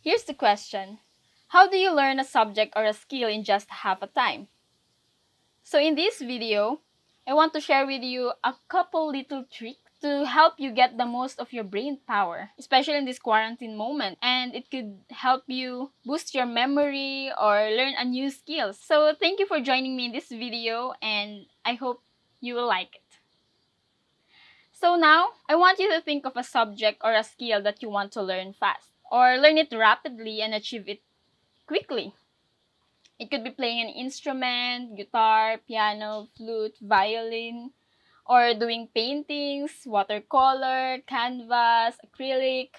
Here's the question. How do you learn a subject or a skill in just half a time? So in this video, I want to share with you a couple little tricks to help you get the most of your brain power, especially in this quarantine moment. And it could help you boost your memory or learn a new skill. So thank you for joining me in this video, and I hope you will like it. So now, I want you to think of a subject or a skill that you want to learn fast, or learn it rapidly and achieve it quickly. It could be playing an instrument, guitar, piano, flute, violin, or doing paintings, watercolor, canvas, acrylic,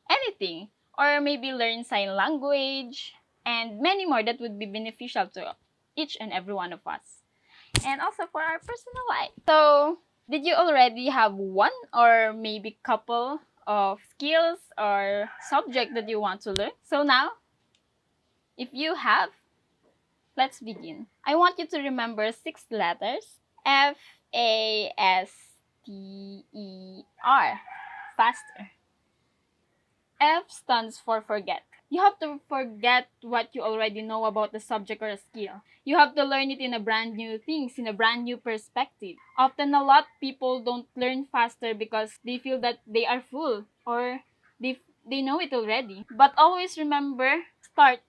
anything. Or maybe learn sign language, and many more that would be beneficial to each and every one of us. And also for our personal life. So, did you already have one or maybe couple of skills or subject that you want to learn? So now, if you have, let's begin. I want you to remember 6 letters. Faster. Faster. F stands for forget. You have to forget what you already know about the subject or a skill. You have to learn it in a brand new things, in a brand new perspective. Often a lot people don't learn faster because they feel that they are full or they know it already. But always remember, start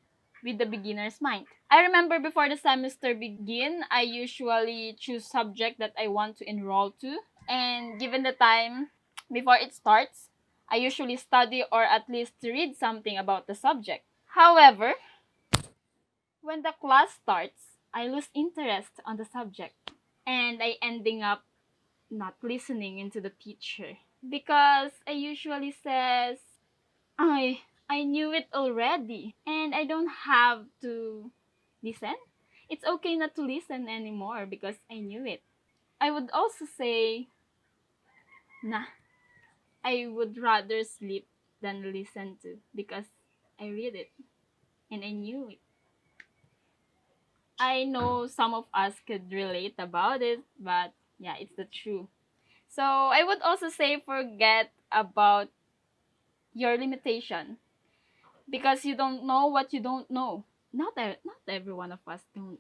with the beginner's mind. I remember before the semester begin, I usually choose subject that I want to enroll to. And given the time before it starts, I usually study or at least read something about the subject. However, when the class starts, I lose interest on the subject and I ending up not listening into the teacher because I usually says, I knew it already and I don't have to listen. It's okay not to listen anymore because I knew it. I would also say, nah, I would rather sleep than listen to because I read it and I knew it. I know some of us could relate about it, but yeah, it's the truth. So I would also say forget about your limitation because you don't know what you don't know. Not every one of us don't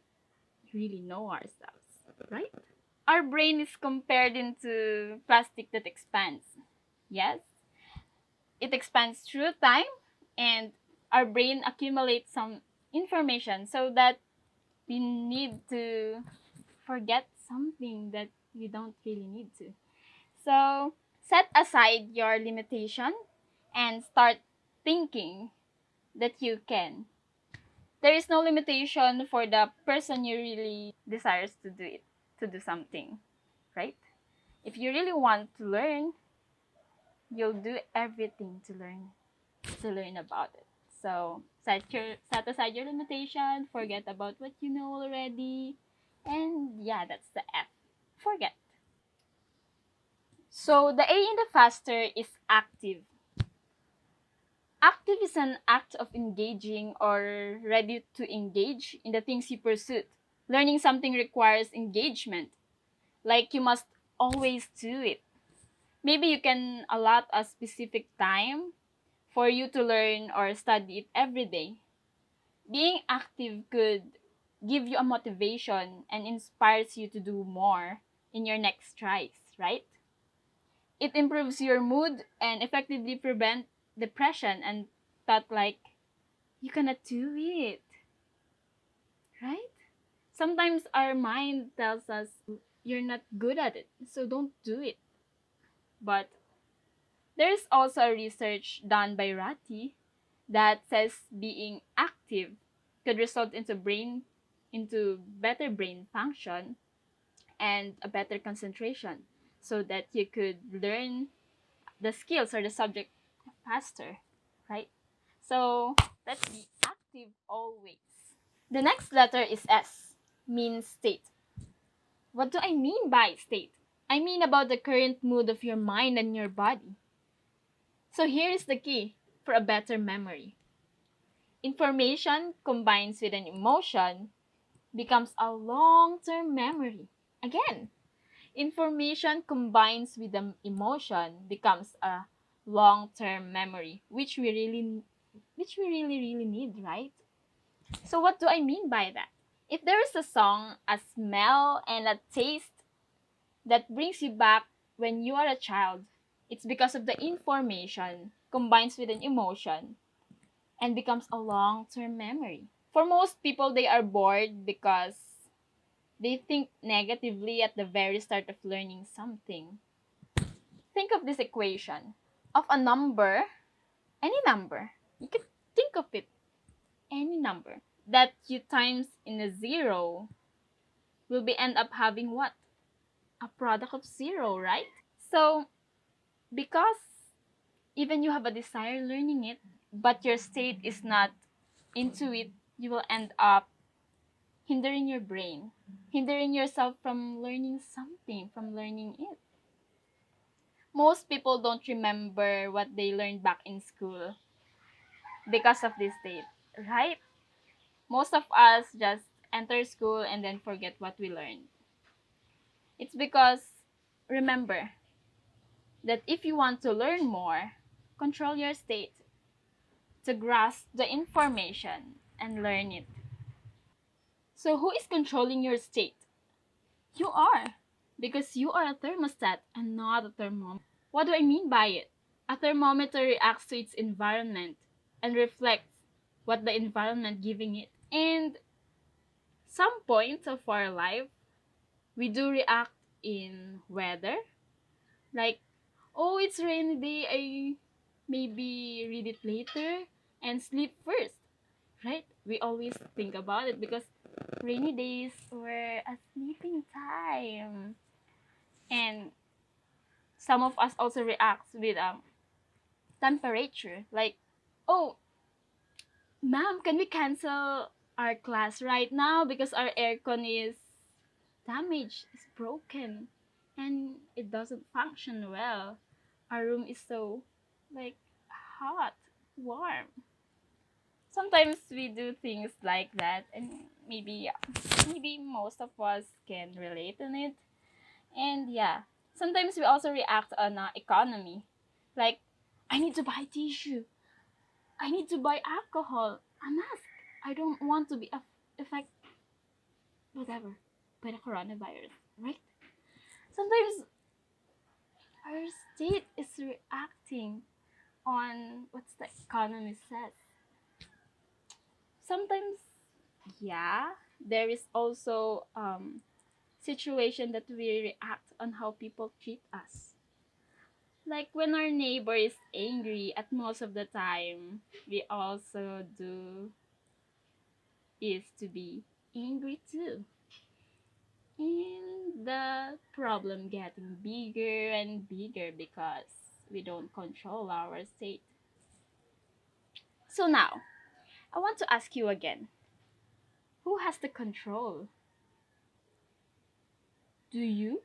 really know ourselves, right? Our brain is compared into plastic that expands. Yes, it expands through time and our brain accumulates some information so that we need to forget something that we don't really need to. So set aside your limitation and start thinking that you can. There is no limitation for the person you really desires to do it, to do something, right? If you really want to learn, you'll do everything to learn about it. So set aside your limitation, forget about what you know already, and yeah, that's the F. Forget. So the A in the faster is active. Active is an act of engaging or ready to engage in the things you pursue. Learning something requires engagement. Like you must always do it. Maybe you can allot a specific time for you to learn or study it every day. Being active could give you a motivation and inspires you to do more in your next tries, right? It improves your mood and effectively prevent depression and thought like you cannot do it, right? Sometimes our mind tells us you're not good at it, so don't do it. But there's also a research done by Ratti that says being active could result into better brain function and a better concentration so that you could learn the skills or the subject faster, right? So let's be active always. The next letter is S, means state. What do I mean by state? I mean about the current mood of your mind and your body. So here is the key. for a better memory. Information combines with an emotion becomes a long term memory. Again, information combines with an emotion becomes a long term memory, which we really need, right? So what do I mean by that? If there is a song, a smell, and a taste that brings you back when you are a child, it's because of the information combines with an emotion and becomes a long term memory. For most people, they are bored because they think negatively at the very start of learning something. Think of this equation of a number, any number. You can think of it, any number that you times in a zero will be end up having what? A product of zero, right? So, because even you have a desire learning it, but your state is not into it, you will end up hindering your brain, hindering yourself from learning something, from learning it. Most people don't remember what they learned back in school because of this state, right? Most of us just enter school and then forget what we learned. It's because, remember, that if you want to learn more, control your state to grasp the information and learn it. So, who is controlling your state? You are, because you are a thermostat and not a thermometer. What do I mean by it? A thermometer reacts to its environment and reflects what the environment giving it. And some points of our life, we do react in weather. Like, oh, it's rainy day, I maybe read it later and sleep first, right? We always think about it because rainy days were a sleeping time. And some of us also react with temperature. Like, oh, ma'am, can we cancel our class right now because our aircon is damaged, is broken, and it doesn't function well. Our room is so like hot, warm. Sometimes we do things like that, and maybe most of us can relate on it. And yeah, sometimes we also react on economy, like I need to buy tissue, I need to buy alcohol, a mask. I don't want to be affected, whatever, by the coronavirus, right? Sometimes our state is reacting on what the economy says. Sometimes, yeah, there is also situation that we react on how people treat us. Like when our neighbor is angry, at most of the time, we also do is to be angry too. And the problem getting bigger and bigger because we don't control our state. So now, I want to ask you again, who has the control? Do you?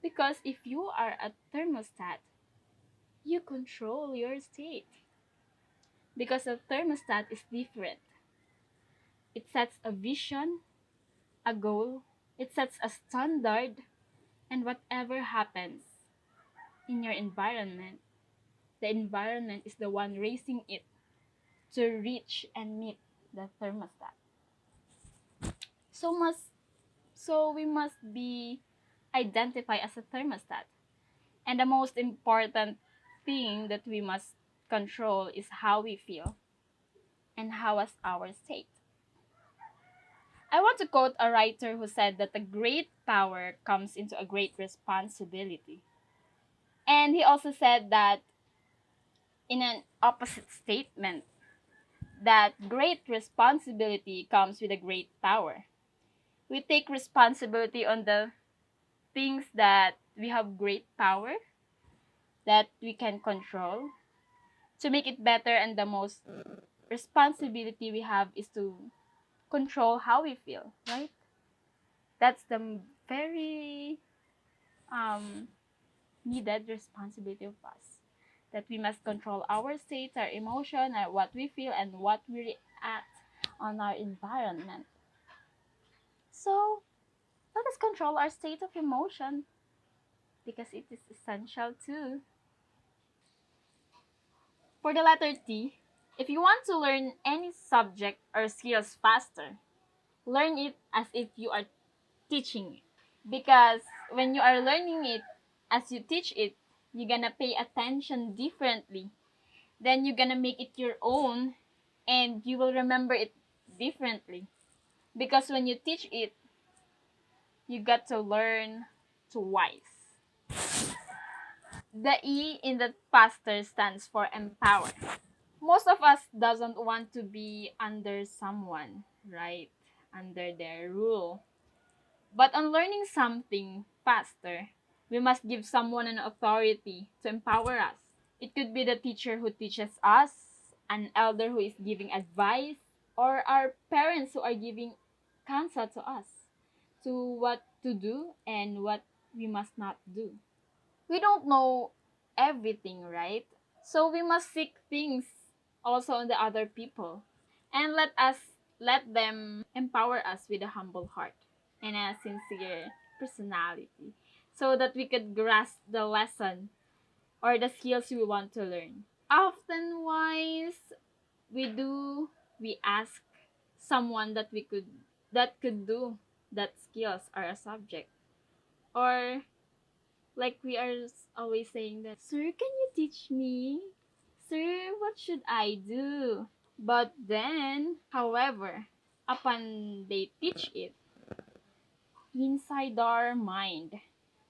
Because if you are a thermostat, you control your state. Because a thermostat is different. It sets a vision, a goal, it sets a standard, and whatever happens in your environment, the environment is the one raising it to reach and meet the thermostat. So must so we must be identified as a thermostat. And the most important thing that we must control is how we feel and how is our state. I want to quote a writer who said that a great power comes into a great responsibility. And he also said that in an opposite statement that great responsibility comes with a great power. We take responsibility on the things that we have great power that we can control to make it better, and the most responsibility we have is to control how we feel, right? That's the very um needed responsibility of us. that we must control our states, our emotion, and what we feel, and what we react on our environment. So let us control our state of emotion because it is essential too. For the letter T, if you want to learn any subject or skills faster, learn it as if you are teaching it. Because when you are learning it as you teach it, you're gonna pay attention differently. Then you're gonna make it your own and you will remember it differently. Because when you teach it, you got to learn twice. The E in the faster stands for empower. Most of us doesn't want to be under someone, right? Under their rule. But on learning something faster, we must give someone an authority to empower us. It could be the teacher who teaches us, an elder who is giving advice, or our parents who are giving counsel to us to what to do and what we must not do. We don't know everything, right? So we must seek things also on the other people and let them empower us with a humble heart and a sincere personality so that we could grasp the lesson or the skills we want to learn. Often wise we ask someone that could do that skills or a subject, or like we are always saying that, sir, can you teach me? Sir, what should I do? But then, however, upon they teach it, inside our mind,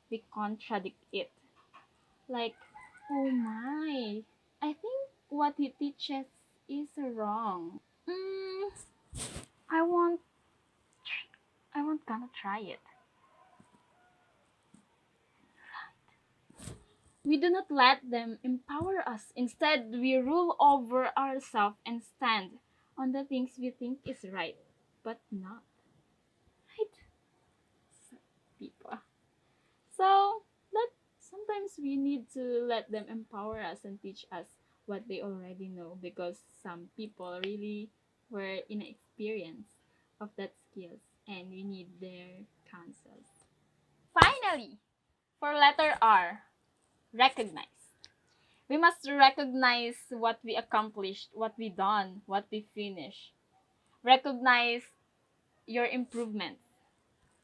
we contradict it. Like, oh my, I think what he teaches is wrong. Mm, I won't, I won't gonna try it. We do not let them empower us. Instead, we rule over ourselves and stand on the things we think is right, but not. Right? So, people. So, let sometimes we need to let them empower us and teach us what they already know because some people really were inexperienced of that skills and we need their counsels. Finally, for letter R, recognize. We must recognize what we accomplished, what we done, what we finished. Recognize your improvements.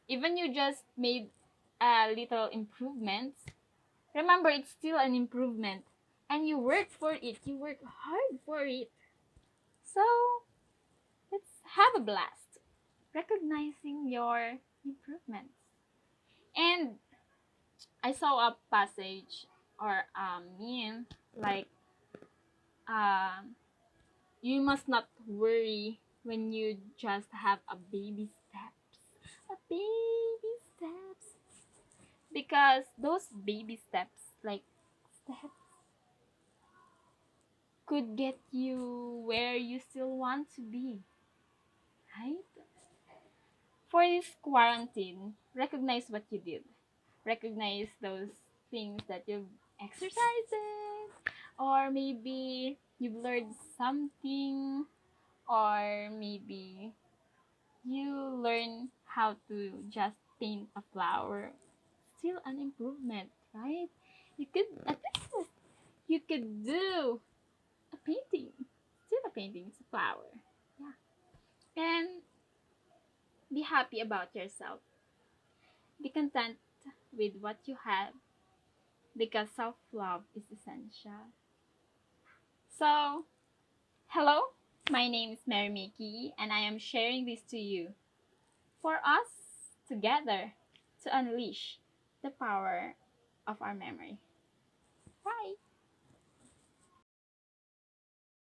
Even you just made a little improvement, remember it's still an improvement. And you work for it. You work hard for it. So let's have a blast. Recognizing your improvements. And I saw a passage or a meme like um you must not worry when you just have a baby steps. A baby steps. Because those baby steps, like steps, could get you where you still want to be. Right? For this quarantine, recognize what you did. Recognize those things that you've exercises, or maybe you've learned something, or maybe you learn how to just paint a flower. Still an improvement, right? You could at least you could do a painting. Still a painting, it's a flower. Yeah. And be happy about yourself. Be content with what you have because self love is essential. So, hello, my name is Mary Mickey, and I am sharing this to you for us together to unleash the power of our memory. Bye!